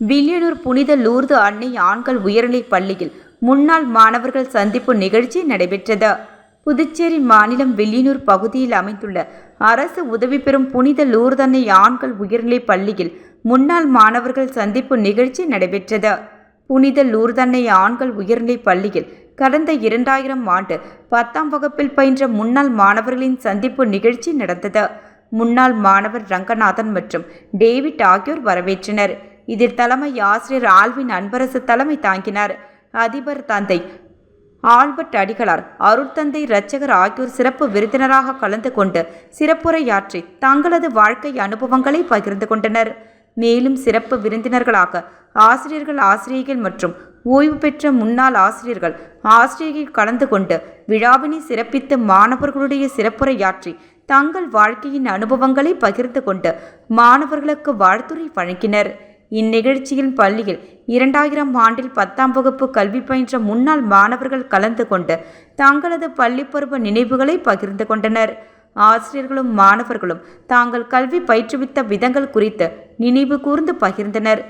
வில்லியனூர் புனித லூர்து அன்னை ஆண்கள் உயர்நிலைப் பள்ளியில் முன்னாள் மாணவர்கள் சந்திப்பு நிகழ்ச்சி நடைபெற்றது. புதுச்சேரி மாநிலம் வில்லியனூர் பகுதியில் அமைந்துள்ள அரசு உதவி பெறும் புனித லூர்தன்னை ஆண்கள் உயர்நிலைப் பள்ளியில் முன்னாள் மாணவர்கள் சந்திப்பு நிகழ்ச்சி நடைபெற்றது. புனித லூர்தன்னை ஆண்கள் உயர்நிலைப் பள்ளியில் கடந்த 2000 ஆண்டு 10ஆம் வகுப்பில் பயின்ற முன்னாள் மாணவர்களின் சந்திப்பு நிகழ்ச்சி நடந்தது. முன்னாள் மாணவர் ரங்கநாதன் மற்றும் டேவிட் ஆகியோர் வரவேற்றனர். இதில் தலைமை ஆசிரியர் ஆல்வின் அன்பரசு தலைமை தாங்கினார். அதிபர் தந்தை ஆல்பர்ட் அடிகளார், அருட்தந்தை இரட்சகர் ஆகியோர் சிறப்பு விருந்தினராக கலந்து கொண்டு சிறப்புரையாற்றி தங்களது வாழ்க்கை அனுபவங்களை பகிர்ந்து கொண்டனர். மேலும் சிறப்பு விருந்தினர்களாக ஆசிரியர்கள், ஆசிரியைகள் மற்றும் ஓய்வு பெற்ற முன்னாள் ஆசிரியர்கள் கலந்து கொண்டு விழாவினை சிறப்பித்து மாணவர்களுடைய சிறப்புரையாற்றி தங்கள் வாழ்க்கையின் அனுபவங்களை பகிர்ந்து கொண்டு மாணவர்களுக்கு வாழ்த்துரை வழங்கினர். இந்நிகழ்ச்சியில் பள்ளியில் 2000 ஆண்டில் 10ஆம் வகுப்பு கல்வி பயின்ற முன்னாள் மாணவர்கள் கலந்து கொண்டு தங்களது பள்ளி பருவ நினைவுகளை பகிர்ந்து கொண்டனர். ஆசிரியர்களும் மாணவர்களும் தாங்கள் கல்வி பயிற்றுவித்த விதங்கள் குறித்து நினைவு கூர்ந்து பகிர்ந்தனர்.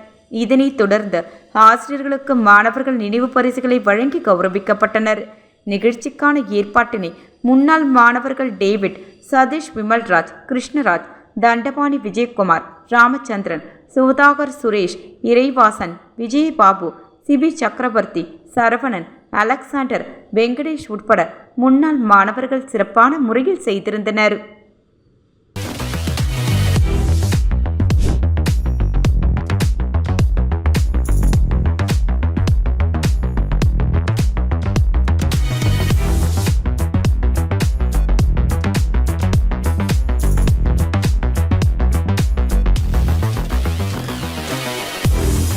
இதனைத் தொடர்ந்து ஆசிரியர்களுக்கு மாணவர்கள் நினைவு பரிசுகளை வழங்கி கௌரவிக்கப்பட்டனர். நிகழ்ச்சிக்கான ஏற்பாட்டினை முன்னாள் மாணவர்கள் டேவிட், சதீஷ், விமல்ராஜ், கிருஷ்ணராஜ், தண்டபாணி, விஜயகுமார், ராமச்சந்திரன், சுதாகர், சுரேஷ், இறைவாசன், விஜயபாபு, சிபி சக்கரவர்த்தி, சரவணன், அலெக்சாண்டர், வெங்கடேஷ் உட்பட முன்னாள் மாணவர்கள் சிறப்பான முறையில் செய்திருந்தனர்.